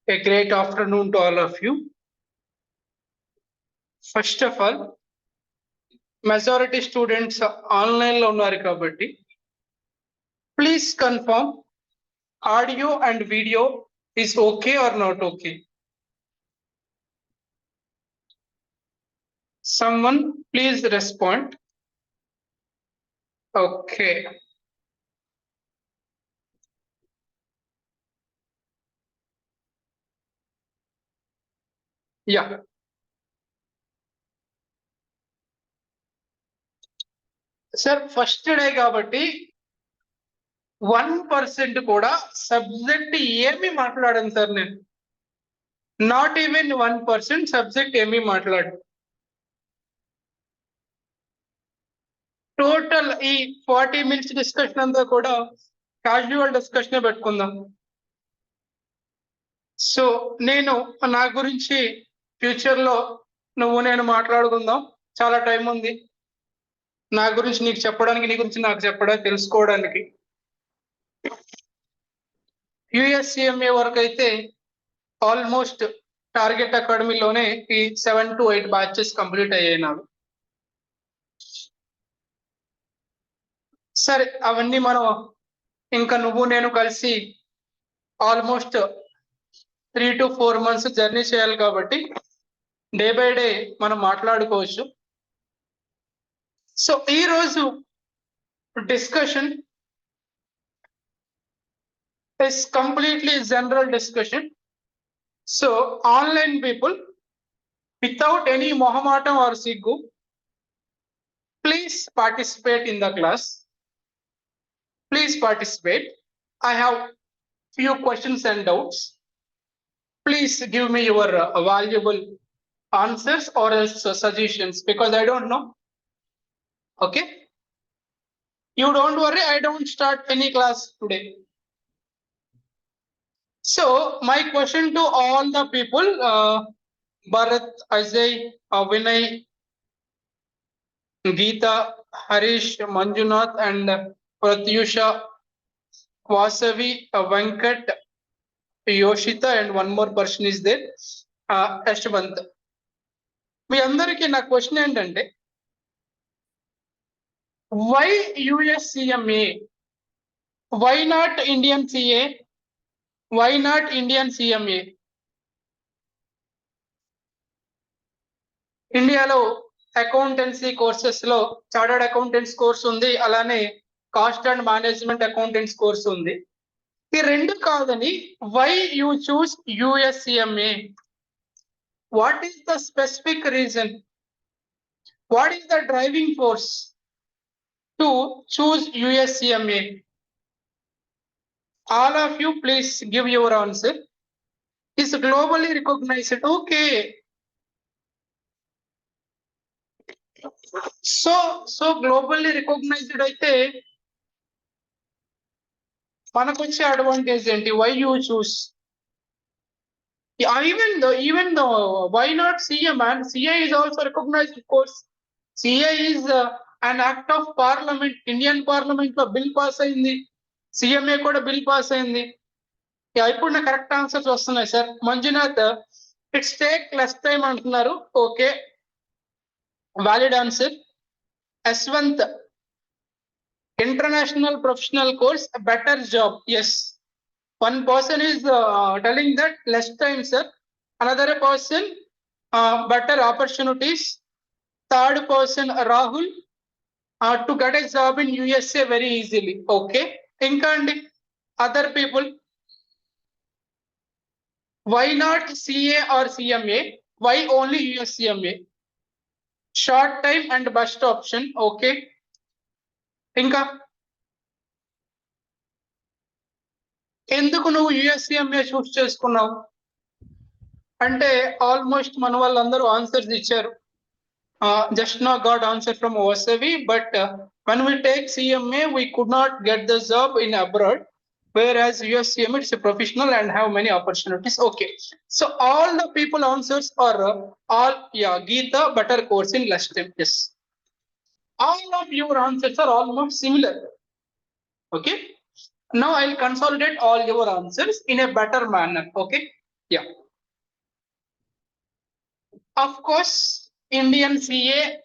A great afternoon to all of you. First of all, majority students online lo unnaru kabatti please confirm audio and video is okay or not okay. Someone please respond. Okay. Yeah. Sir, first day kabatti 1% కూడా subject ఏమి మాట్లాడాను sir నేను. Not even 1% subject ఏమి మాట్లాడు. Total ఈ 40 minutes discussion అంతా కూడా casual discussion పెట్టుకుందాం. సో నేను నా గురించి ఫ్యూచర్ లో నువ్వు నేను మాట్లాడుకుందాం. చాలా టైం ఉంది నా గురించి నీకు చెప్పడానికి, నీ గురించి నాకు చెప్పడానికి, తెలుసుకోవడానికి. యుఎస్సిఎంఏ వరకు అయితే ఆల్మోస్ట్ టార్గెట్ అకాడమీలోనే ఈ 7 to 8 బ్యాచెస్ కంప్లీట్ అయ్యాయి నాకు. సరే, అవన్నీ మనం ఇంకా నువ్వు నేను కలిసి ఆల్మోస్ట్ 3 to 4 months జర్నీ చేయాలి కాబట్టి డే బై డే మనం మాట్లాడుకోవచ్చు. సో ఈ రోజు discussion is completely general discussion. So online people, without any mohamatam or siggu, please participate in the class. Please participate. I have few questions and doubts. Please give me your valuable answers or else suggestions, because I don't know. Okay, you don't worry, I don't start any class today. So my question to all the people, Bharat, Ajay, Vinay, Geeta, Harish, Manjunath and Pratyusha, Vasavi, Venkat, Yoshita and one more person is there, Ashwant. మీ అందరికీ నా question ఏంటంటే, why USCMA? Why not Indian CA? Why not Indian CMA? ఇండియాలో accountancy courses లో chartered accountants course ఉంది, అలానే cost and management accountants course ఉంది. ఈ రెండు కాదని why you choose USCMA? What is the specific reason? What is the driving force to choose USCMA? All of you please give your answer. Is globally recognized. Okay. So globally recognized అయితే మనకు వచ్చే advantage ఏంటి? Why you choose? Even though why not CA, man? CA is also recognized course. CA is an act of parliament. Indian parliament లో bill pass అయింది. CMA కూడా bill pass అయింది. ఇప్పుడు నా కరెక్ట్ ఆన్సర్స్ వస్తున్నాయి sir. Manjunath, it's take less time అంటున్నారు. Okay, valid answer. Yashwant, international professional course better job. Yes, one person is telling that less time sir, another person better opportunities, third person Rahul, to get a job in USA very easily. Okay, ఇంకా అండి other people, why not CA or CMA? Why only USCMA? Short time and best option. Okay, ఇంకా ఎందుకు నువ్వు USCMA చూస్ చేసుకున్నావు అంటే almost మన వాళ్ళందరూ answers ఇచ్చారు. Just now got answer from Vasavi, but when we take CMA we could not get the job in abroad, whereas USCMA is a professional and have many opportunities. Okay, so all the people answers are all, yeah, Geeta, better course in less time. Yes, all of your answers are almost similar. Okay, now I'll consolidate all your answers in a better manner. Okay, Yeah. Of course, Indian CA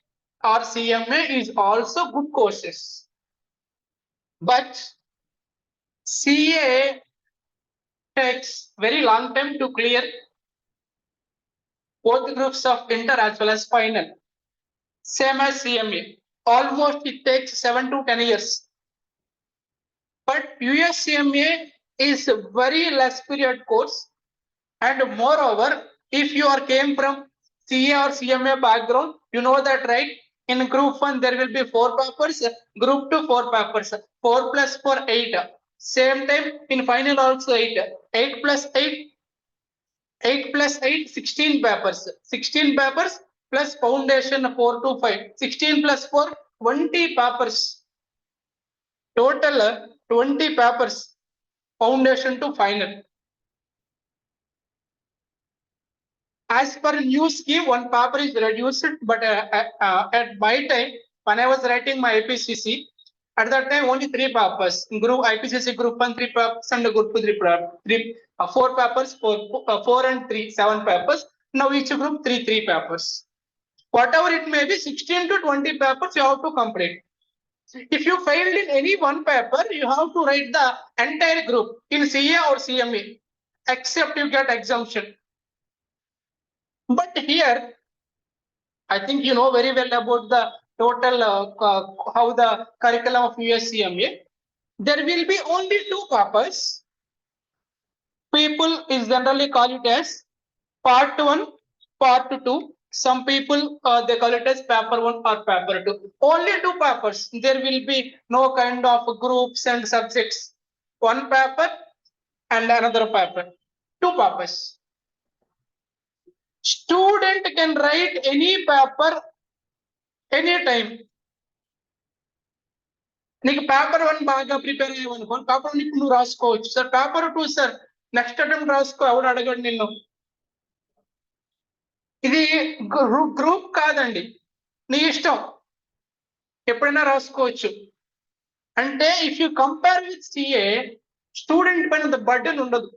or CMA is also good courses, but CA takes very long time to clear both groups of inter as well as final. Same as CMA. Almost it takes 7 to 10 years. But USCMA is a very less period course. And moreover, if you are came from CA or CMA background, you know that, right? In group 1, there will be 4 papers, group 2, 4 papers, 4 plus 4, 8. Same time, in final also 8. 8 plus 8, 8 plus 8, 16 papers. 16 papers plus foundation 4 to 5. 16 plus 4, 20 papers. Total 20 papers, foundation to final. As per new scheme, one paper is reduced, but at my time, when I was writing my IPCC, at that time only 3 papers. Group IPCC group 1 3 papers and group 2 3 4 papers, 4 and 3 7 papers. Now each group 3 papers. Whatever it may be, 16 to 20 papers you have to complete. If you failed in any one paper, you have to write the entire group in CA or CMA, except you get exemption. But here, I think you know very well about the total how the curriculum of USCMA. There will be only 2 papers. People is generally call it as part 1, part 2. Some people they call it as paper 1 or paper 2. Only 2 papers. There will be no kind of groups and subjects. One paper and another paper. 2 papers. Student can write any paper anytime. నీకు paper 1 బాగా prepare అయ్యావనుకో, paper 1 ఇప్పుడు నువ్వు రాసుకోవచ్చు. Sir paper 2 sir next attempt రాసుకో, ఎవరు అడగడు నిన్ను. ఇది గ్రూప్ కాదండి, నీ ఇష్టం, ఎప్పుడైనా రాసుకోవచ్చు. అంటే if you compare with CA, student పైన బర్డెన్ ఉండదు,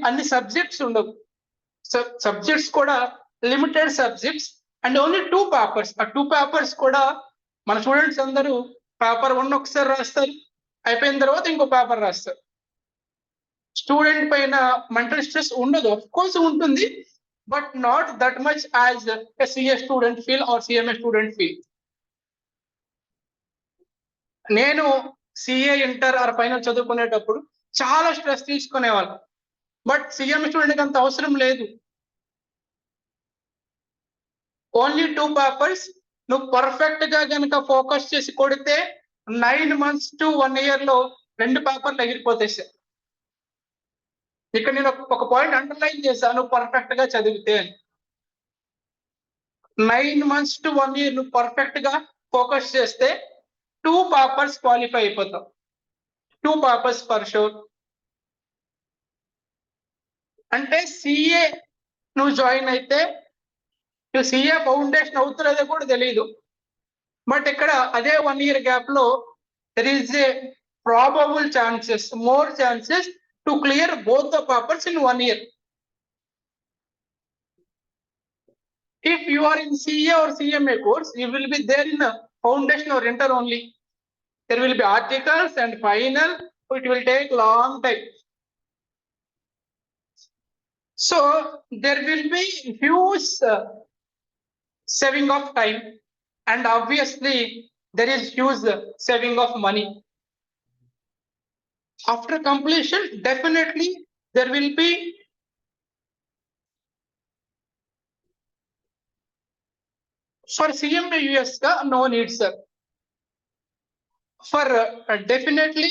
అన్ని సబ్జెక్ట్స్ ఉండవు. సబ్జెక్ట్స్ కూడా limited subjects and only 2 papers. ఆ 2 పేపర్స్ కూడా మన స్టూడెంట్స్ అందరూ పేపర్ 1 ఒకసారి రాస్తారు, అయిపోయిన తర్వాత ఇంకో పేపర్ రాస్తారు. స్టూడెంట్ పైన మెంటల్ స్ట్రెస్ ఉండదు, ఆఫ్ కోర్స్ ఉంటుంది, but not that much as a CA student feel or CMA student feel. నేను సిఏ ఇంటర్ ఆర్ ఫైనల్ చదువుకునేటప్పుడు చాలా స్ట్రెస్ తీసుకునేవాళ్ళం, బట్ సిఎంఏ స్టూడెంట్కి అంత అవసరం లేదు. Only 2 papers. నువ్వు పర్ఫెక్ట్ గా కనుక ఫోకస్ చేసి కొడితే 9 months to 1 year లో 2 పేపర్లు ఎగిరిపోతాయి సార్. ఇక్కడ నేను ఒక పాయింట్ అండర్లైన్ చేశాను, పర్ఫెక్ట్ గా చదివితే 9 months to 1 year నువ్వు పర్ఫెక్ట్ గా ఫోకస్ చేస్తే 2 పేపర్స్ క్వాలిఫై అయిపోతావు. 2 పేపర్స్ ఫర్ షూర్. అంటే సిఏ నువ్వు జాయిన్ అయితే సిఏ ఫౌండేషన్ అవుతున్నదో కూడా తెలియదు, బట్ ఇక్కడ అదే 1 year గ్యాప్ లో there is a probable chances, more chances to clear both the papers in 1 year. If you are in CA or CMA course, you will be there in a foundation or inter only. There will be articles and final. It will take long time. So there will be huge saving of time, and obviously there is huge saving of money. After completion, definitely there will be for CMA US no need, sir. For definitely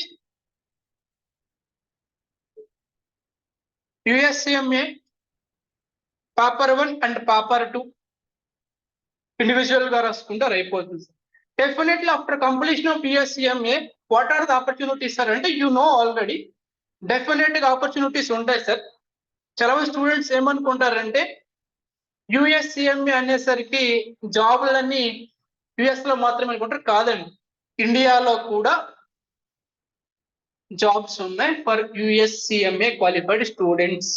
USCMA paper 1 and paper 2 individual గా రాసుకుంటారు, అయిపోతుంది. Definitely after completion of USCMA, what are the opportunities, sir? అంటే you know already, definitely opportunities ఉంటాయి sir. చాలా students ఏమనుకుంటారంటే USCMA అనేసరికి జాబులన్నీ US లో మాత్రమే అనుకుంటారు. కాదండి, ఇండియాలో కూడా జాబ్స్ ఉన్నాయి ఫర్ యుఎస్సిఎంఏ క్వాలిఫైడ్ స్టూడెంట్స్.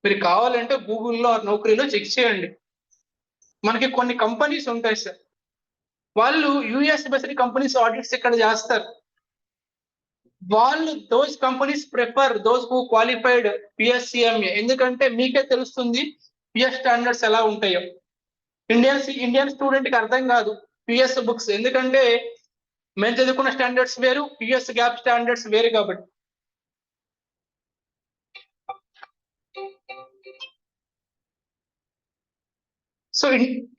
మీరు కావాలంటే గూగుల్లో నౌకరీలో చెక్ చేయండి. మనకి కొన్ని కంపెనీస్ ఉంటాయి సార్, వాళ్ళు యుఎస్ బేస్డ్ కంపెనీస్ ఆడిట్స్ ఇక్కడ చేస్తారు. వాళ్ళు those companies prefer those who qualified US CMA. ఎందుకంటే మీకే తెలుస్తుంది యుఎస్ స్టాండర్డ్స్ ఎలా ఉంటాయో. ఇండియన్ స్టూడెంట్ కి అర్థం కాదు యుఎస్ బుక్స్, ఎందుకంటే మేము చదువుకున్న స్టాండర్డ్స్ వేరు, యుఎస్ గ్యాప్ స్టాండర్డ్స్ వేరు కాబట్టి. సో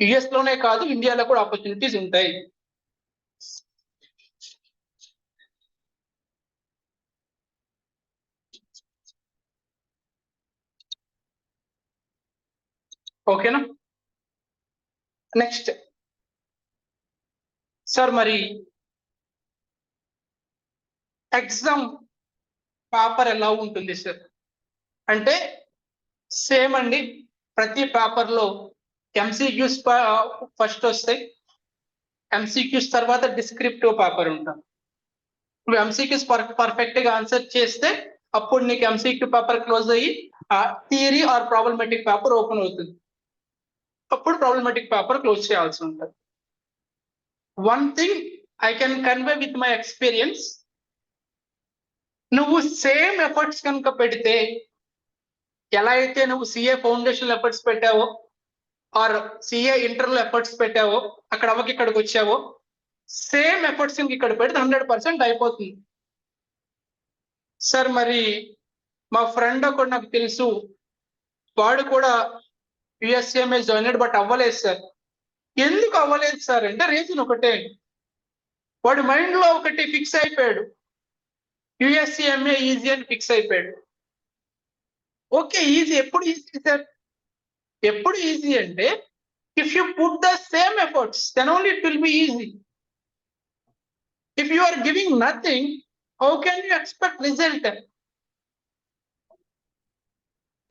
యుఎస్ లోనే కాదు, ఇండియాలో కూడా ఆపర్చునిటీస్ ఉంటాయి. ఓకేనా? నెక్స్ట్ సార్, మరి ఎగ్జామ్ పేపర్ ఎలా ఉంటుంది సార్ అంటే సేమ్ అండి. ప్రతి పేపర్ లో ఎంసీక్యూస్ ఫస్ట్ వస్తాయి, ఎంసీక్యూస్ తర్వాత డిస్క్రిప్టివ్ పేపర్ ఉంటుంది. నువ్వు ఎంసీక్యూస్ పర్ఫెక్ట్ గా ఆన్సర్ చేస్తే అప్పుడు నీకు ఎంసీక్యూ పేపర్ క్లోజ్ అయ్యి theory are problematic paper open అవుతుంది. అప్పుడు ప్రాబ్లమేటిక్ పేపర్ క్లోజ్ చేయాల్సి ఉంటుంది. One thing I can convey with my experience, నువ్వు సేమ్ ఎఫర్ట్స్ కనుక పెడితే, ఎలా అయితే నువ్వు CA foundation efforts పెట్టావో are CA ఇంటర్లో ఎఫర్ట్స్ పెట్టావో, అక్కడ అవకి ఇక్కడికి వచ్చావో, సేమ్ ఎఫర్ట్స్ ఇక్కడ పెడితే 100% అయిపోతుంది. సార్ మరి మా ఫ్రెండ్ ఒకటి నాకు తెలుసు, వాడు కూడా యుఎస్సిఎంఏ జాయిన్ అయ్యాడు, బట్ అవ్వలేదు సార్. ఎందుకు అవ్వలేదు సార్ అంటే రీజన్ ఒకటే, వాడి మైండ్ లో ఒకటి ఫిక్స్ అయిపోయాడు, యుఎస్సిఎంఏ ఈజీ అని ఫిక్స్ అయిపోయాడు. ఓకే, ఈజీ ఎప్పుడు ఈజీ సార్? ఎప్పుడు ఈజీ అంటే if you put the same efforts then only it will be easy. If you are giving nothing, how can you expect result?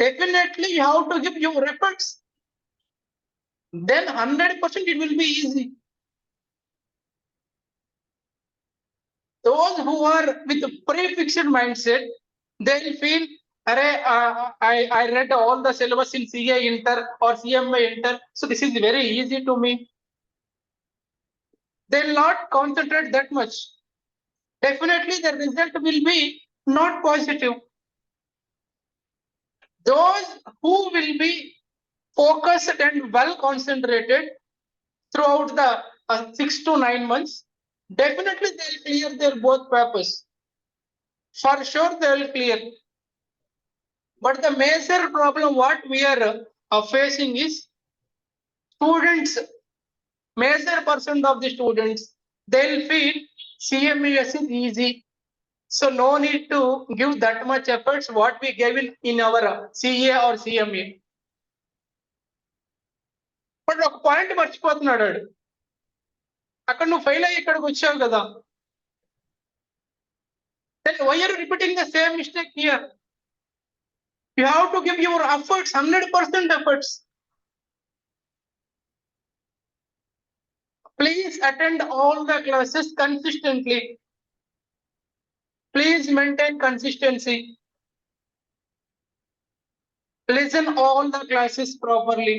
Definitely you have to give your efforts, then 100% it will be easy. Those who are with pre-fixed mindset, they will feel, I read all the syllabus in CA Inter or CMA Inter, so this is very easy to me. They will not concentrate that much. Definitely the result will be not positive. Those who will be focused and well concentrated throughout the 6 to 9 months, definitely they will clear their both papers. For sure they will clear. But the major problem what we are facing is students, major percent of the students, they will feel CMES is easy, so no need to give that much efforts what we gave in our CA or CME. But ఒక point మర్చిపోతున్నాడు వాడు, అక్కడ నువ్వు fail అయ్యి ఇక్కడికి వచ్చావు కదా, then why are you repeating the same mistake here? You have to give your efforts, 100% efforts. Please attend all the classes consistently. Please maintain consistency. Listen all the classes properly.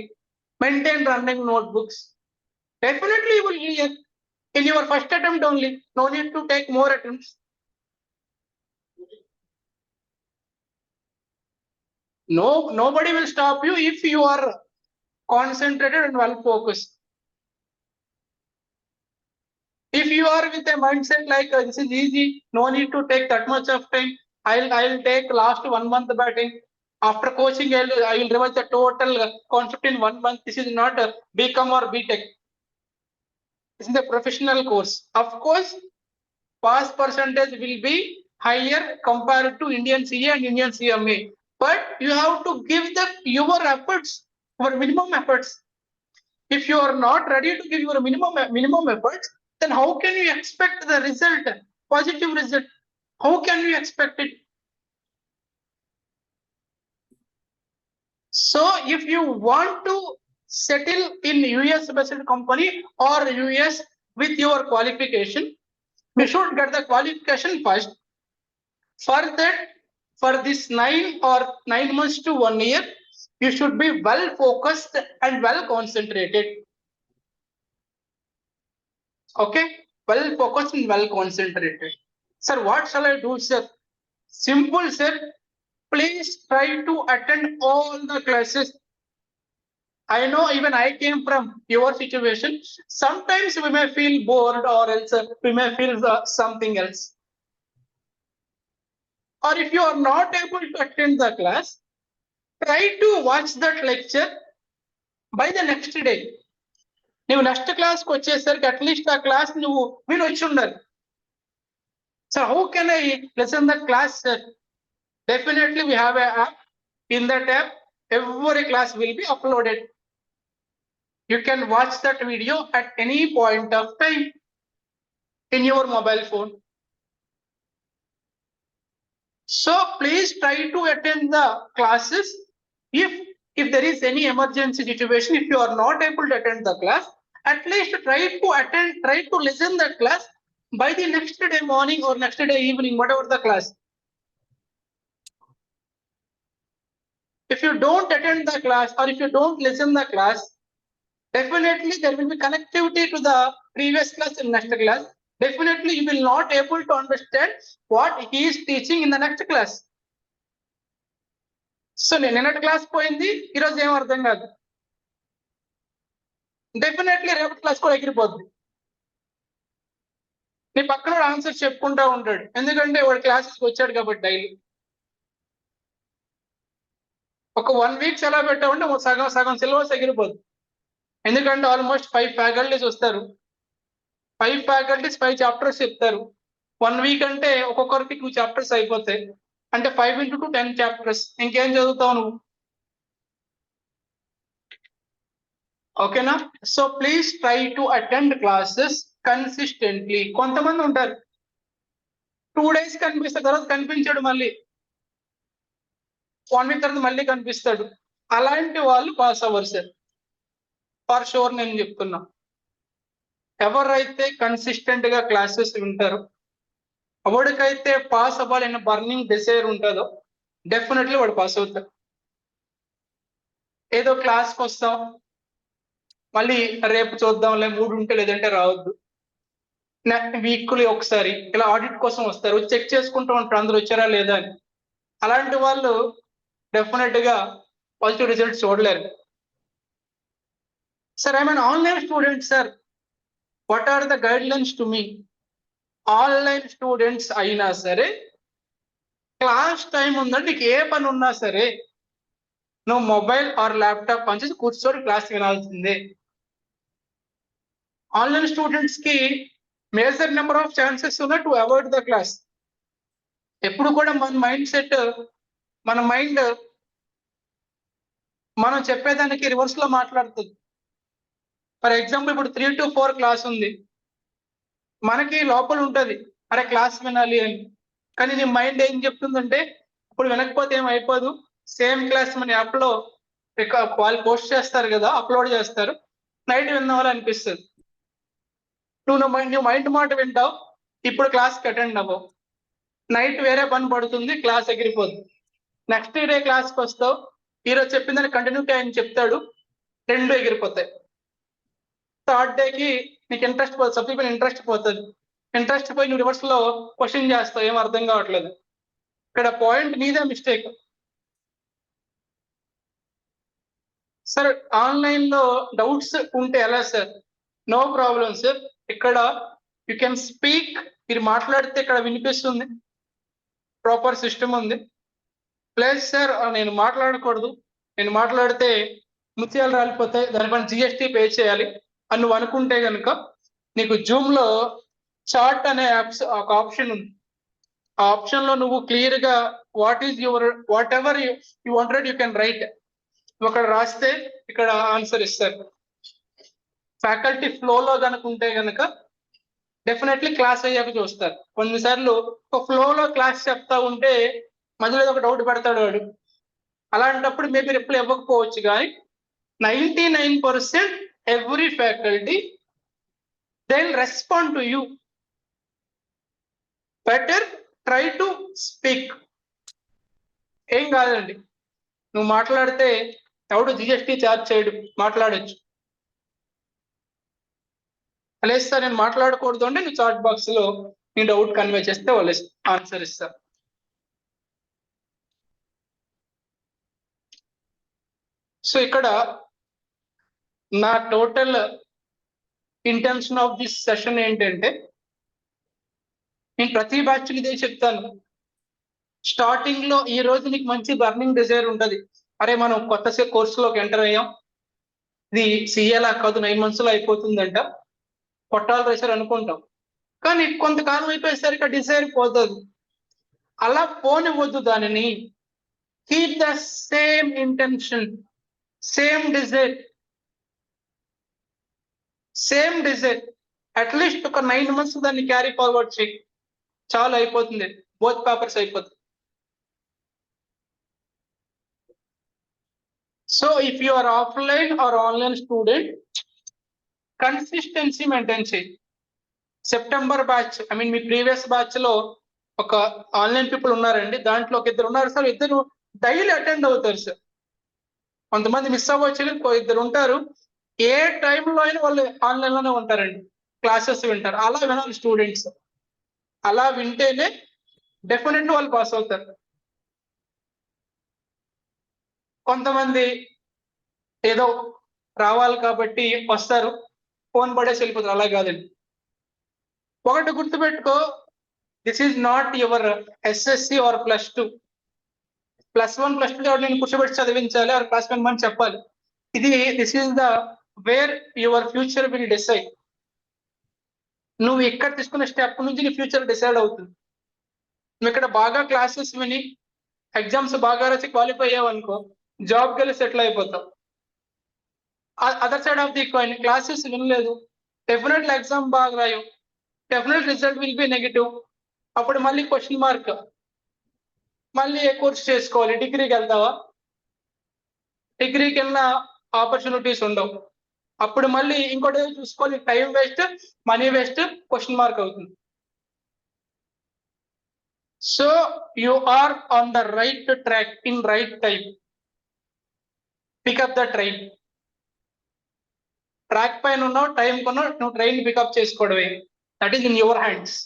Maintain running notebooks. Definitely you will clear in your first attempt only. No need to take more attempts. Nobody will stop you if you are concentrated and well focused. If you are with a mindset like this is easy, no need to take that much of time, I'll take last 1 month batting, after coaching I will revise the total concept in 1 month. This is not a BCom or BTech. This is a professional course. Of course pass percentage will be higher compared to Indian CA and Indian CMA, but you have to give your efforts, your minimum efforts. If you are not ready to give your minimum efforts, then how can you expect the result, positive result? How can you expect it? So if you want to settle in US based company or US with your qualification, we should get the qualification first. For that, for this 9 months to 1 year, you should be well focused and well concentrated. Okay, well focused and well concentrated. Sir, what shall I do, sir? Simple, sir. Please try to attend all the classes. I know even I came from your situation. Sometimes we may feel bored, or else we may feel something else. Or if you are not able to attend the class, try to watch that lecture by the next day. నువ్వు next క్లాస్కి వచ్చేసరికి at least ఆ class నువ్వు విని వచ్చి ఉండాలి. So how can I listen the class, sir? Definitely we have an app. In that app, every class will be uploaded. You can watch that video at any point of time in your mobile phone. So please try to attend the classes. If there is any emergency situation, if you are not able to attend the class, at least try to listen that class by the next day morning or next day evening, whatever the class. If you don't attend the class, or if you don't listen the class, definitely there will be connectivity to the previous class and next class. Definitely you will not able to understand what he is teaching in the next class. So నిన్నటి class పోయింది, ఈరోజు ఏం అర్థం కాదు. Definitely రేపటి class కూడా ఎగిరిపోద్ది. నీ పక్కన ఆన్సర్ చెప్పుకుంటా ఉంటాడు, ఎందుకంటే వాడు క్లాసెస్కి వచ్చాడు కాబట్టి డైలీ. ఒక 1 వీక్ సెలవు పెట్టామంటే సగం సిలబస్ ఎగిరిపోద్ది. ఎందుకంటే ఆల్మోస్ట్ 5 ఫ్యాకల్టీస్ వస్తారు. 5 ఫ్యాకల్టీస్ 5 చాప్టర్స్ చెప్తారు. 1 వీక్ అంటే ఒక్కొక్కరికి 2 చాప్టర్స్ అయిపోతాయి. అంటే 5 into 2 10 చాప్టర్స్. ఇంకేం చదువుతావు నువ్వు? ఓకేనా? So please try to attend classes consistently. కొంతమంది ఉంటారు 2 days కనిపిస్తాడు, తర్వాత కనిపించాడు, మళ్ళీ 1 week తర్వాత మళ్ళీ కనిపిస్తాడు. అలాంటి వాళ్ళు పాస్ అవ్వరు సార్, ఫర్ షూర్ నేను చెప్తున్నా. ఎవరైతే కన్సిస్టెంట్ గా క్లాసెస్ వింటారో, ఎవరికైతే పాస్ అవ్వాలన్న బర్నింగ్ డిజైర్ ఉంటుందో, డెఫినెట్లీ వాడు పాస్ అవుతాడు. ఏదో క్లాస్కి వస్తాం, మళ్ళీ రేపు చూద్దాంలే, మూడు ఉంటే లేదంటే రావద్దు. వీక్లీ ఒకసారి ఇలా ఆడిట్ కోసం వస్తారు, చెక్ చేసుకుంటూ ఉంటారు అందరూ వచ్చారా లేదా అని. అలాంటి వాళ్ళు డెఫినెట్ గా పాజిటివ్ రిజల్ట్స్ చూడలేరు. Sir I'm an online student sir, what are the guidelines to me? Online students అయినా సరే, క్లాస్ టైం ఉందంటే నీకు ఏ పని ఉన్నా సరే, నువ్వు మొబైల్ ఆర్ ల్యాప్టాప్ పనిచేసి కూర్చొని క్లాస్ వినాల్సిందే. ఆన్లైన్ స్టూడెంట్స్ కి మేజర్ నెంబర్ ఆఫ్ ఛాన్సెస్ ఉన్నాయి టు అవాయిడ్ ద క్లాస్. ఎప్పుడు కూడా మన మైండ్ మనం చెప్పేదానికి రివర్స్ లో మాట్లాడుతుంది. ఫర్ ఎగ్జాంపుల్ ఇప్పుడు 3 to 4 క్లాస్ ఉంది, మనకి లోపల ఉంటది అరే క్లాస్ వినాలి అని, కానీ నీ మైండ్ ఏం చెప్తుందంటే ఇప్పుడు వినకపోతే ఏం అయిపోదు, సేమ్ క్లాస్ మన యాప్ లో వాళ్ళు పోస్ట్ చేస్తారు కదా, అప్లోడ్ చేస్తారు, నైట్ విన్నావాలి అనిపిస్తుంది. నువ్వు మైండ్ మాట వింటావు, ఇప్పుడు క్లాస్కి అటెండ్ అవ్వవు, నైట్ వేరే పని పడుతుంది, క్లాస్ ఎగిరిపోద్ది. నెక్స్ట్ డే క్లాస్కి వస్తావు, ఈరోజు చెప్పిందని కంటిన్యూటీ ఆయన చెప్తాడు, 2 ఎగిరిపోతాయి. థర్డ్ డేకి నీకు ఇంట్రెస్ట్ పోతుంది, సబ్జెక్ట్ మీద ఇంట్రెస్ట్ పోతుంది. ఇంట్రెస్ట్ పోయి నువ్వు రివర్స్ లో క్వశ్చన్ చేస్తావు, ఏం అర్థం కావట్లేదు. ఇక్కడ పాయింట్ నీదే మిస్టేక్. సార్ ఆన్లైన్ లో డౌట్స్ ఉంటే ఎలా సార్? నో ప్రాబ్లం సార్, ఇక్కడ యూ కెన్ స్పీక్, మీరు మాట్లాడితే ఇక్కడ వినిపిస్తుంది, ప్రాపర్ సిస్టమ్ ఉంది. ప్లస్ సార్ నేను మాట్లాడకూడదు, నేను మాట్లాడితే ముత్యాలు రాలిపోతాయి, దానిపైన GST పే చేయాలి అని నువ్వు అనుకుంటే కనుక, నీకు జూమ్ లో చార్ట్ అనే యాప్స్ ఒక ఆప్షన్ ఉంది. ఆ ఆప్షన్ లో నువ్వు క్లియర్ గా what ever you wanted you can write, అక్కడ రాస్తే ఇక్కడ ఆన్సర్ ఇస్తారు. ఫ్యాకల్టీ ఫ్లోలో కనుక ఉంటే కనుక డెఫినెట్లీ క్లాస్ అయ్యాక చూస్తారు. కొన్నిసార్లు ఒక ఫ్లోలో క్లాస్ చెప్తా ఉంటే మధ్యలో ఒక డౌట్ పెడతాడు వాడు, అలాంటప్పుడు మేబీ రిప్లై ఇవ్వకపోవచ్చు, కానీ 99% every faculty they will respond to you. Better try to speak. ఏం కాదండి, నువ్వు మాట్లాడితే ఎవడు జిఎస్టీ ఛార్జ్ చేయడు, మాట్లాడచ్చు. లేదు సార్ నేను మాట్లాడకూడదు అంటే నువ్వు చాట్ బాక్స్ లో నీ డౌట్ కన్వే చేస్తే వాళ్ళు ఆన్సర్ ఇస్తారు. సో ఇక్కడ నా total intention of this session ఏంటంటే, నేను ప్రతి బ్యాచ్ ఇదే చెప్తాను. స్టార్టింగ్ లో ఈ రోజు నీకు మంచి బర్నింగ్ డిజైర్ ఉంటది, అరే మనం కొత్త కోర్సులోకి ఎంటర్ అయ్యాం, ఇది సిఏలా కాదు 9 months లో అయిపోతుందంట, కొట్టాలి రేసారు అనుకుంటాం. కానీ కొంతకాలం అయిపోయేసరికి డిజైర్ పోతుంది. అలా పోనివ్వద్దు దానిని. Keep the same intention, same desire, at least ఒక 9 months దాన్ని క్యారీ ఫార్వర్డ్ చేయి, చాలా అయిపోతుంది, బోత్ పేపర్స్ అయిపోతుంది. So if you are offline or online student, consistency maintain చేయి. సెప్టెంబర్ బ్యాచ్, ఐ మీన్ మీ ప్రీవియస్ బ్యాచ్ లో ఒక ఆన్లైన్ పీపుల్ ఉన్నారండి, దాంట్లో ఒక ఇద్దరు ఉన్నారు సార్, ఇద్దరు డైలీ అటెండ్ అవుతారు సార్. కొంతమంది మిస్ అవ్వచ్చు, ఇద్దరు ఉంటారు ఏ టైంలో అయినా వాళ్ళు ఆన్లైన్ లోనే ఉంటారండి, క్లాసెస్ వింటారు. అలా వినాలి స్టూడెంట్స్, అలా వింటేనే డెఫినెట్లీ వాళ్ళు పాస్ అవుతారు. కొంతమంది ఏదో రావాలి కాబట్టి వస్తారు, ఫోన్ పడేసి వెళ్ళిపోతారు. అలా కాదండి. ఒకటి గుర్తుపెట్టుకో, this is not your SSC or +2. +1 +2 నేను కూర్చోబెట్టి చదివించాలి, ఆర్ క్లాస్ అని చెప్పాలి. This is the where your future will decide. నువ్వు ఇక్కడ తీసుకున్న స్టెప్ నుంచి నీ ఫ్యూచర్ డిసైడ్ అవుతుంది. నువ్వు ఇక్కడ బాగా క్లాసెస్ విని ఎగ్జామ్స్ బాగా రాసి క్వాలిఫై అయ్యావు అనుకో, జాబ్కి వెళ్ళి సెటిల్ అయిపోతావు. Other side of the coin, classes వినలేదు, డెఫినెట్లీ ఎగ్జామ్ బాగా రాయవు, definite result will be negative. అప్పుడు మళ్ళీ క్వశ్చన్ మార్క్, మళ్ళీ ఏ కోర్స్ చేసుకోవాలి? డిగ్రీకి వెళ్తావా? డిగ్రీకి వెళ్ళిన ఆపర్చునిటీస్ ఉండవు. అప్పుడు మళ్ళీ ఇంకోటి చూసుకోవాలి, time waste, money waste, question mark అవుతుంది. So you are on the right track in right time. Pick up the train. Track పైన ఉన్నావు, టైం కొన్నావు, నువ్వు ట్రైన్ పికప్ చేసుకోవడమే. That is in your hands.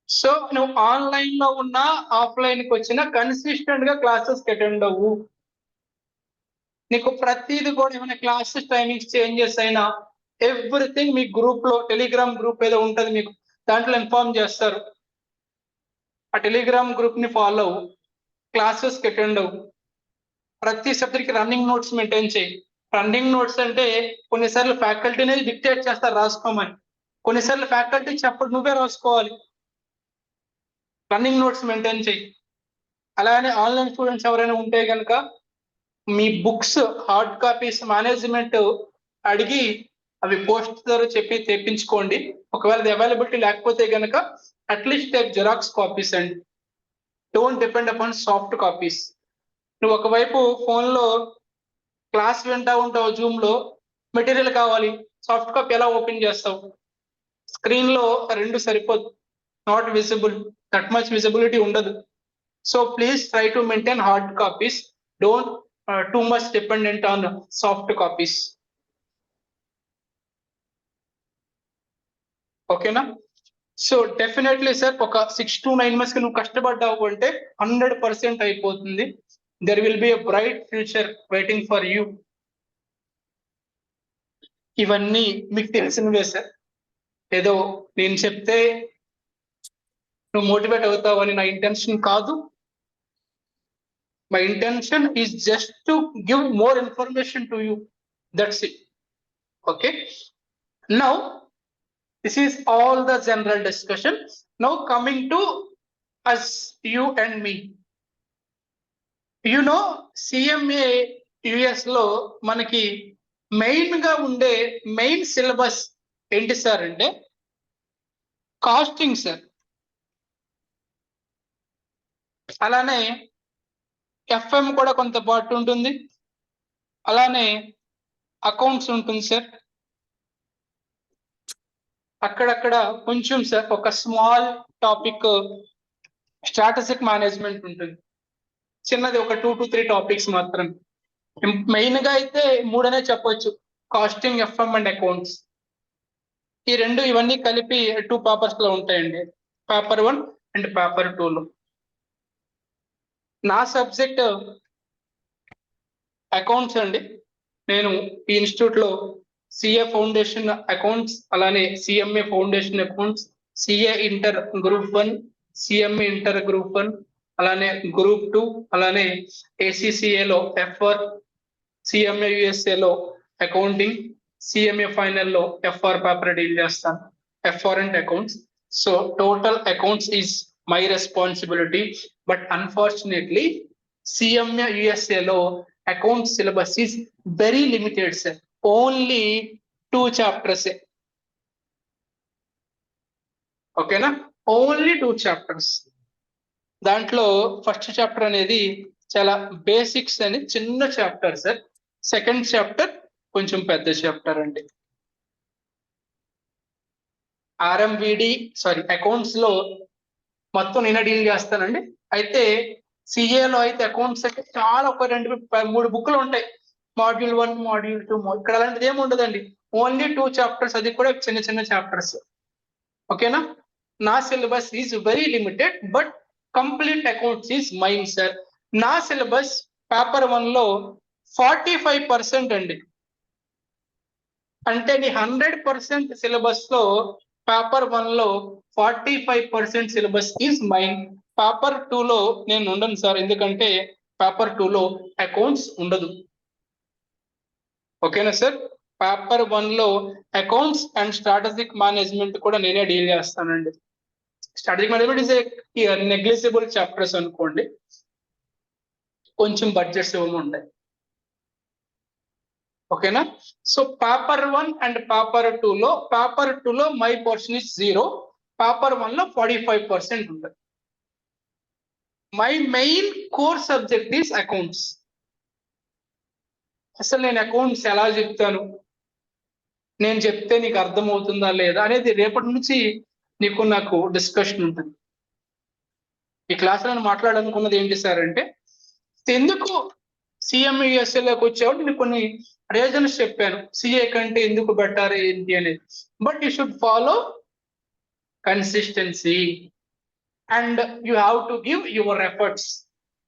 So నువ్వు ఆన్లైన్ లో ఉన్నా, ఆఫ్లైన్ కి వచ్చినా కన్సిస్టెంట్ గా క్లాసెస్ అటెండ్ అవ్వు. నీకు ప్రతిది కూడా ఏమైనా క్లాసెస్ టైమింగ్స్ చేంజెస్ అయినా ఎవ్రీథింగ్ మీ గ్రూప్ లో, టెలిగ్రామ్ గ్రూప్ ఏదో ఉంటది మీకు, దాంట్లో ఇన్ఫార్మ్ చేస్తారు. ఆ టెలిగ్రామ్ గ్రూప్ ని ఫాలో అవ్వు, క్లాసెస్ కి అటెండ్ అవ్వు. ప్రతి సబ్జెక్ట్ కి రన్నింగ్ నోట్స్ మెయింటైన్ చేయి. రన్నింగ్ నోట్స్ అంటే కొన్నిసార్లు ఫ్యాకల్టీనే డిక్టేట్ చేస్తారు రాసుకోమని, కొన్నిసార్లు ఫ్యాకల్టీ చెప్పడు, నువ్వే రాసుకోవాలి. రన్నింగ్ నోట్స్ మెయింటైన్ చేయి. అలానే ఆన్లైన్ స్టూడెంట్స్ ఎవరైనా ఉంటే కనుక మీ బుక్స్ హార్డ్ కాపీస్ మేనేజ్మెంట్ అడిగి అవి పోస్ట్ ద్వారా చెప్పి తెప్పించుకోండి. ఒకవేళ అది అవైలబిలిటీ లేకపోతే కనుక at least take xerox copies and don't depend upon soft copies. నువ్వు ఒకవైపు ఫోన్ లో క్లాస్ వింటా ఉంటావు, జూమ్ లో మెటీరియల్ కావాలి, సాఫ్ట్ కాపీ ఎలా ఓపెన్ చేస్తావు? స్క్రీన్ లో 2 సరిపోదు, not visible, that much visibility ఉండదు. So please try to maintain hard copies, don't too much dependent on soft copies. ఓకేనా? సో డెఫినెట్లీ సార్ ఒక 6 to 9 months కి నువ్వు కష్టపడ్డావు అంటే 100% అయిపోతుంది. There will be a bright future waiting for you. ఇవన్నీ మీకు తెలిసినవే sir, ఏదో నేను చెప్తే నువ్వు మోటివేట్ అవుతావని నా ఇంటెన్షన్ కాదు. My intention is just to give more information to you. That's it. Okay. Now, this is all the general discussion. Now coming to us, you and me. You know, CMA US లో మనకి main గా ఉండే main syllabus ఏంటి sir అంటే casting sir. అలానే FM కూడా కొంత part ఉంటుంది, అలానే అకౌంట్స్ ఉంటుంది సార్, అక్కడక్కడ కొంచెం సార్ ఒక స్మాల్ టాపిక్ స్ట్రాటజిక్ మేనేజ్మెంట్ ఉంటుంది, చిన్నది ఒక 2 to 3 టాపిక్స్ మాత్రం. మెయిన్ గా అయితే 3 అనే చెప్పొచ్చు, కాస్టింగ్, ఎఫ్ఎం అండ్ అకౌంట్స్. ఈ రెండు ఇవన్నీ కలిపి 2 పేపర్స్ లో ఉంటాయండి, పేపర్ 1 అండ్ పేపర్ 2 లో. నా సబ్జెక్ట్ అకౌంట్స్ అండి. నేను ఈ ఇన్స్టిట్యూట్ లో సిఏ ఫౌండేషన్ అకౌంట్స్, అలానే CMA foundation accounts, CA inter group 1, CMA inter group 1, అలానే గ్రూప్ 2, అలానే ఏసీసీఏలో ఎఫ్ఆర్, సిఎంఏ యుఎస్ఏలో అకౌంటింగ్, సిఎంఏ ఫైనల్ లో ఎఫ్ఆర్ పేపర్ డీల్ చేస్తాను, FR and accounts. So total accounts is my responsibility. But unfortunately CMA USA లో account syllabus is very limited sir, only 2 chapters. ఓకేనా, only 2 chapters. దాంట్లో first chapter అనేది చాలా basics అని చిన్న chapter sir. Second chapter కొంచెం పెద్ద చాప్టర్ అండి. అకౌంట్స్ లో మొత్తం నేనే డీల్ చేస్తానండి. అయితే సిఏలో అయితే అకౌంట్స్ అయితే చాలా, ఒక 2-3 బుక్లు ఉంటాయి, మాడ్యూల్ 1, మాడ్యూల్ 2. ఇక్కడ అలాంటిది ఏమి ఉండదండి, ఓన్లీ 2 chapters, అది కూడా చిన్న చిన్న చాప్టర్స్. ఓకేనా, నా syllabus is very limited, but complete accounts is mine sir. నా సిలబస్ పేపర్ 1 లో 45% అండి. అంటే నీ 100% సిలబస్ లో పేపర్ 1 లో 45% సిలబస్ ఈజ్ మైన్. పేపర్ 2 లో నేను ఉండను సార్, ఎందుకంటే పేపర్ 2 లో అకౌంట్స్ ఉండదు. ఓకేనా సార్, పేపర్ 1 లో అకౌంట్స్ అండ్ స్ట్రాటజిక్ మేనేజ్మెంట్ కూడా నేనే డీల్ చేస్తానండి. Strategic management is a negligible chapters అనుకోండి, కొంచెం బడ్జెట్స్ ఏమో ఉంటాయి. ఓకేనా, సో పేపర్ 1 అండ్ పేపర్ 2 లో, పేపర్ 2 లో మై పోర్షన్ ఇస్ 0, పేపర్ 1 లో 45% ఉంటుంది. My main core subject is accounts. అసలు నేను అకౌంట్స్ ఎలా చెప్తాను, నేను చెప్తే నీకు అర్థమవుతుందా లేదా అనేది రేపటి నుంచి నాకు డిస్కషన్ ఉంటుంది. ఈ క్లాస్లో నేను మాట్లాడాలనుకున్నది ఏంటి సార్ అంటే, ఎందుకు CMA USAలోకి వచ్చేవాడు నేను కొన్ని రీజన్స్ చెప్పాను, సిఏ కంటే ఎందుకు బెటర్ ఏంటి అనేది. But you should follow consistency and you have to give your efforts,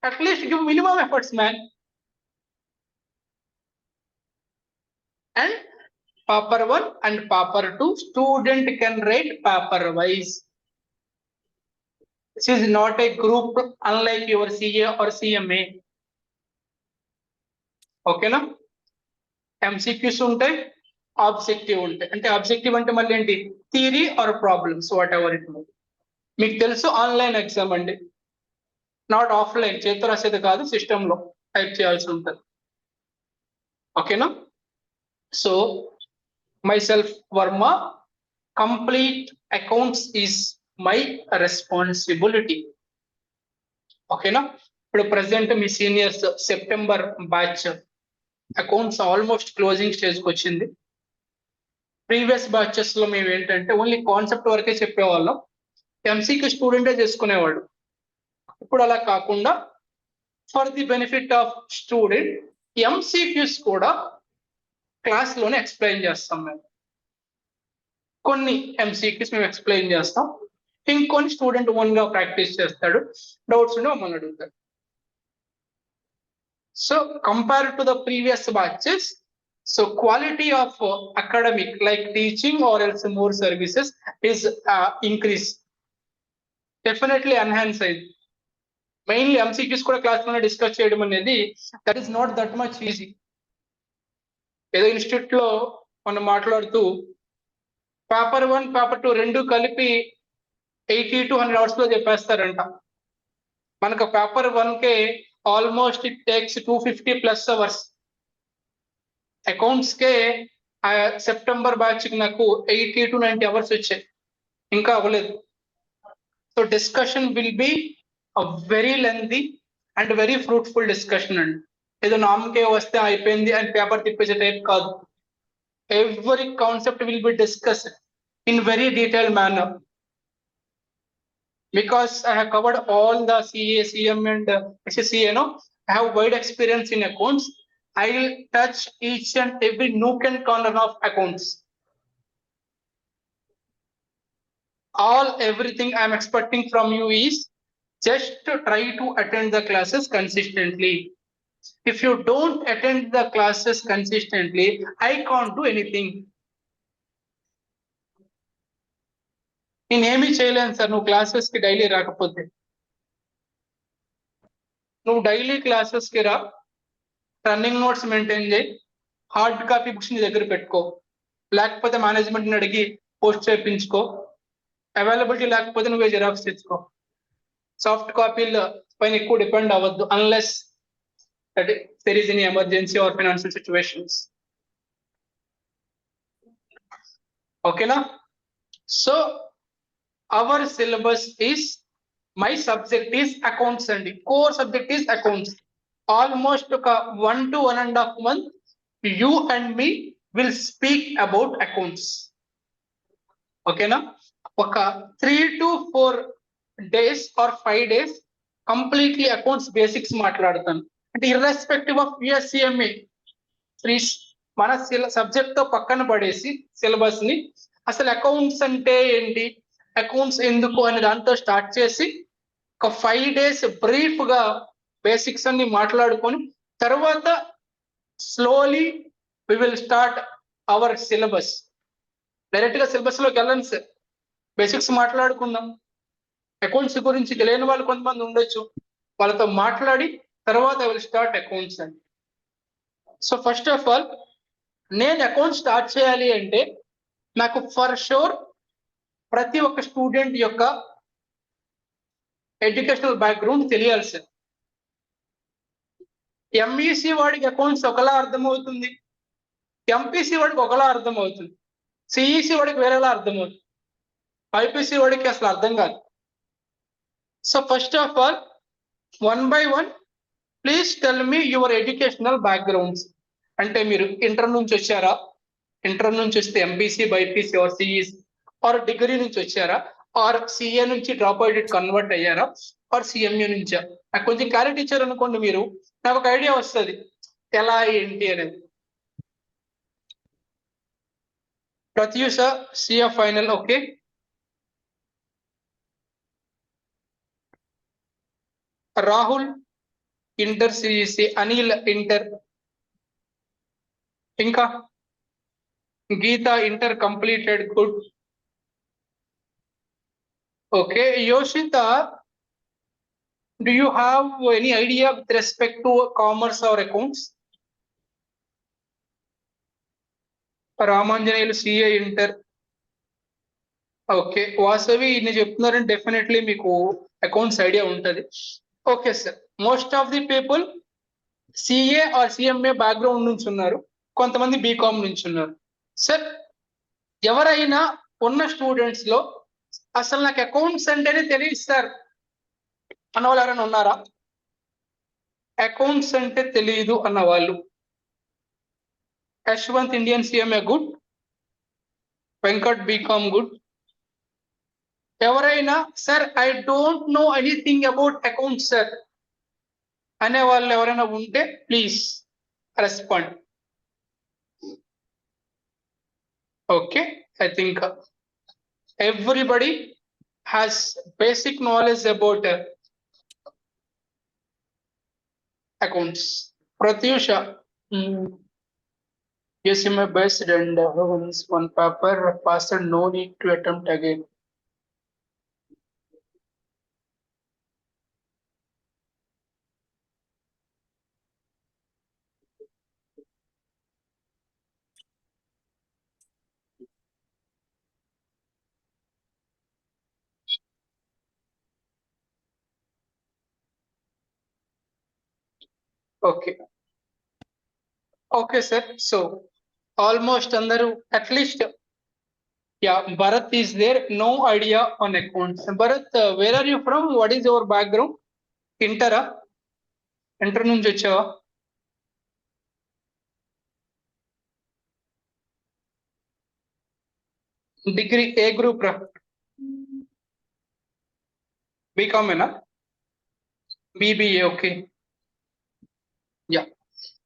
at least give minimum efforts man. And paper 1 and paper 2 student can write paper wise. This is not a group unlike your CA or CMA. ఓకేనా, MCQs ఉంటాయి, objective ఉంటాయి. అంటే objective అంటే మళ్ళీ ఏంటి, theory or problems, whatever it may. మీకు తెలుసు online exam అండి, నాట్ ఆఫ్లైన్, చేతితో రాసేది కాదు, సిస్టమ్ లో టైప్ చేయాల్సి ఉంటుంది. ఓకేనా, so myself Verma, complete accounts is my responsibility. ఓకేనా, ఇప్పుడు ప్రెసెంట్ మీ seniors September batch accounts almost closing స్టేజ్కి వచ్చింది. ప్రీవియస్ బ్యాచెస్ లో మేము ఏంటంటే ఓన్లీ కాన్సెప్ట్ వరకే చెప్పేవాళ్ళం, MCQ స్టూడెంటే చేసుకునేవాడు. ఇప్పుడు అలా కాకుండా for the benefit of student MCQs కూడా క్లాస్ లోనే ఎక్స్ప్లెయిన్ చేస్తాం. మేము కొన్ని MCQs మేము ఎక్స్ప్లెయిన్ చేస్తాం, ఇంకొన్ని స్టూడెంట్ ఓన్ గా ప్రాక్టీస్ చేస్తాడు, డౌట్స్ ఉంటే మమ్మల్ని అడుగుతాడు. So compare to the previous batches, so quality of academic like teaching or else more services is increase, definitely enhance అయింది. మెయిన్లీ MCQs కూడా క్లాస్ లోనే డిస్కస్ చేయడం అనేది that is not that much easy. ఏదో institute లో మనం మాట్లాడుతూ paper 1 paper 2 రెండు కలిపి 80 to 100 hours లో చెప్పేస్తారంట. మనకు paper 1 K almost it takes 250+ hours. Accounts K September batch కి నాకు 80 to 90 hours వచ్చాయి, ఇంకా అవ్వలేదు. So discussion will be very lengthy and very fruitful discussion అండి. ఏదో నామకే వస్తే అయిపోయింది అండ్ పేపర్ తిప్పేసే టైప్ కాదు. Every concept will be discussed. in very detailed manner. Because I have covered all the CA, CM and SCA, I have wide experience in accounts. I will touch each and every nook and corner of accounts. Everything I'm expecting from you is just to try to attend the classes consistently. If you don't attend the classes consistently, I can't do anything. నేనేమి చేయలేను sir నువ్వు క్లాసెస్కి daily రాకపోతే. నువ్వు daily క్లాసెస్కి రా, running notes maintain చేయి, hard copy books నీ దగ్గర పెట్టుకో, లేకపోతే మేనేజ్మెంట్ని అడిగి పోస్ట్ చేయించుకో, అవైలబిలిటీ లేకపోతే నువ్వే జిరాక్స్ తెచ్చుకో. సాఫ్ట్ కాపీల పైన ఎక్కువ డిపెండ్ అవ్వద్దు unless there is any emergency or financial situations. Okay na? So our syllabus is, my subject is accounts and core subject is accounts. Almost 1 to 1.5 month you and me will speak about accounts. Okay na? Oka 3 to 4 days or 5 days completely accounts basics మాట్లాడతాను. అంటే irrespective of USCMA మన subject తో పక్కన పడేసి syllabus ని అసలు accounts అంటే ఏంటి, అకౌంట్స్ ఎందుకు అనే దాంతో స్టార్ట్ చేసి ఒక 5 days బ్రీఫ్ గా బేసిక్స్ అన్ని మాట్లాడుకొని తర్వాత slowly we will start our syllabus. Direct గా సిలబస్ లోకి వెళ్ళండి సార్, బేసిక్స్ మాట్లాడుకుందాం. అకౌంట్స్ గురించి తెలియని వాళ్ళు కొంతమంది ఉండొచ్చు, వాళ్ళతో మాట్లాడి తర్వాత ఐ విల్ స్టార్ట్ అకౌంట్స్ అండి. సో ఫస్ట్ ఆఫ్ ఆల్ నేను అకౌంట్ స్టార్ట్ చేయాలి అంటే నాకు ఫర్ షూర్ ప్రతి ఒక్క స్టూడెంట్ యొక్క ఎడ్యుకేషనల్ బ్యాక్గ్రౌండ్ తెలియాలి సార్. ఎంఈసి వాడికి అకౌంట్స్ ఒకలా అర్థమవుతుంది, ఎంపీసీ వాడికి ఒకలా అర్థమవుతుంది, సిఈసి వాడికి వేరేలా అర్థమవుతుంది, ఐపీసీ వాడికి అసలు అర్థం కాదు. So first of all 1 by 1 please tell me your educational backgrounds. అంటే మీరు ఇంటర్ నుంచి వచ్చారా, ఇంటర్ నుంచి వస్తే MPC BiPC or CEC, or degree నుంచి వచ్చారా, ఆర్ సిఏ నుంచి డ్రాప్ అవుట్ కన్వర్ట్ అయ్యారా, ఆర్ సిఎంఏ నుంచా. నాకు కొంచెం క్లారిటీ ఇచ్చారు అనుకోండి మీరు, నాకు ఒక ఐడియా వస్తుంది ఎలా ఏంటి అనేది. Pratyusha CA final, okay. Rahul inter CEC, Anil inter, ఇంకా Geetha inter completed, good. Okay Yoshitha, do you have any idea with respect to commerce or accounts? Ramanjaneyulu CA inter, okay. Vasavi ఇన్ని చెప్తున్నారని డెఫినెట్లీ మీకు అకౌంట్స్ ఐడియా ఉంటుంది. Okay sir, most of the people CA are CMA background నుంచి ఉన్నారు, కొంతమంది BCom నుంచి ఉన్నారు. Sir ఎవరైనా ఉన్న స్టూడెంట్స్ లో అసలు నాకు అకౌంట్స్ అంటేనే తెలియదు సార్ అన్న వాళ్ళు ఎవరైనా ఉన్నారా? అకౌంట్స్ అంటే తెలియదు అన్న వాళ్ళు. Yashwant Indian CMA, good. Venkat BCom, good. ఎవరైనా sir I don't know anything about accounts sir అనే వాళ్ళు ఎవరైనా ఉంటే please respond. Okay, I think everybody has basic knowledge about accounts. Pratyusha, yes, my best and once one paper passed, no need to attempt again. Okay. Okay, sir. So almost andaru, at least, yeah, Bharat is there. No idea on accounts. Bharat, where are you from? What is your background? Inter, inter నుంచి వచ్చావా? Degree ఏ group రా? బీకామేనా? BBA, okay. Yeah.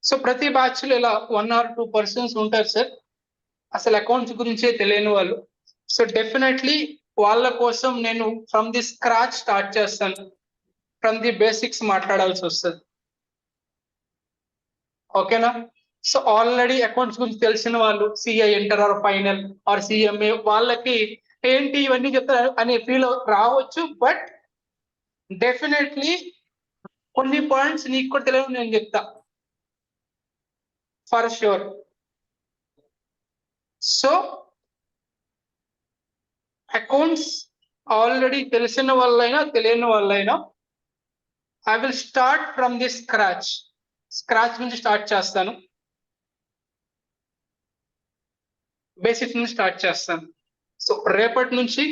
So ప్రతి batch లో ఇలా 1 or 2 persons ఉంటారు sir, అసలు అకౌంట్స్ గురించే తెలియని వాళ్ళు. సో డెఫినెట్లీ వాళ్ళ కోసం నేను ఫ్రమ్ ది స్క్రాచ్ స్టార్ట్ చేస్తాను, ఫ్రమ్ ది బేసిక్స్ మాట్లాడాల్సి వస్తుంది. ఓకేనా? సో ఆల్రెడీ అకౌంట్స్ గురించి తెలిసిన వాళ్ళు, CA inter or final or CMA, వాళ్ళకి ఏంటి ఇవన్నీ చెప్తారు అనే ఫీల్ రావచ్చు. బట్ డెఫినెట్లీ కొన్ని పాయింట్స్ నీకు కూడా తెలియదు నేను చెప్తా for sure. So accounts already తెలిసిన వాళ్ళైనా తెలియని వాళ్ళైనా I will start from the scratch నుంచి స్టార్ట్ చేస్తాను, బేసిక్స్ నుంచి స్టార్ట్ చేస్తాను. సో రేపటి నుంచి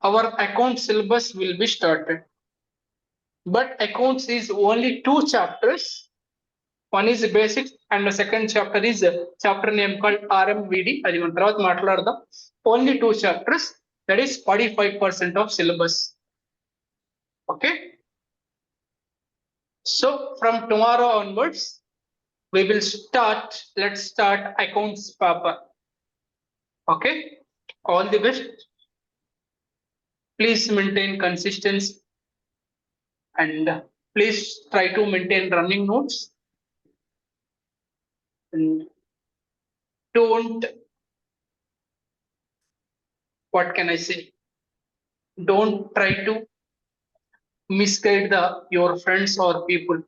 our account syllabus will be started. But accounts is only 2 chapters. One is basics and the second chapter is chapter name called RMVD. అది మన తర్వాత మాట్లాడదాం. Only 2 chapters, that is 45% of syllabus. Okay. So from tomorrow onwards, we will let's start accounts paper. Okay. All the best. Please maintain consistency and please try to maintain running notes. And don't, what can I say? Don't try to misguide your friends or people.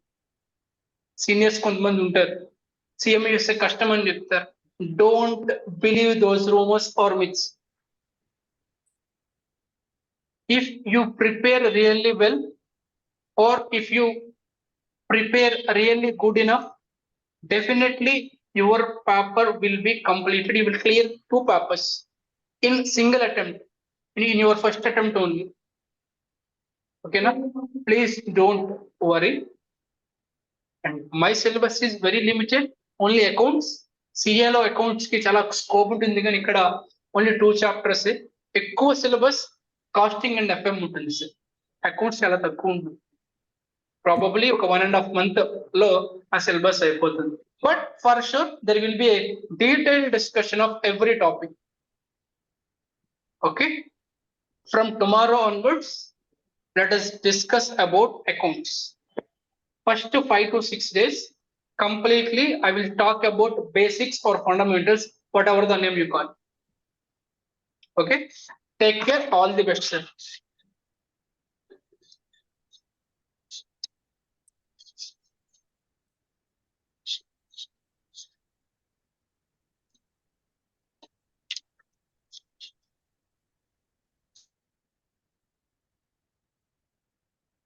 Seniors కొంతమంది ఉంటారు, CMA చేస్తే కష్టం అని చెప్తారు. Don't believe those rumours or myths. If you prepare really well or if you prepare really good enough, definitely your paper will be completed. You will clear 2 papers in single attempt, in your first attempt only. Okay na? Please don't worry. And my syllabus is very limited, only accounts. CA లో accounts కి చాలా scope ఉంటుంది, కానీ ఇక్కడ only 2 chapters. ఎక్కువ syllabus casting and FM ఉంటుంది sir, accounts చాలా తక్కువ ఉంటుంది. ప్రాబబ్లీ ఒక 1.5 month లో ఆ సిలబస్ అయిపోతుంది. But for sure, there will be a detailed discussion of every topic. Okay. From tomorrow onwards, let us discuss about accounts. First 5 to 6 days, completely I will talk about basics or fundamentals, whatever the name you call. Okay. Take care. All the best, sir.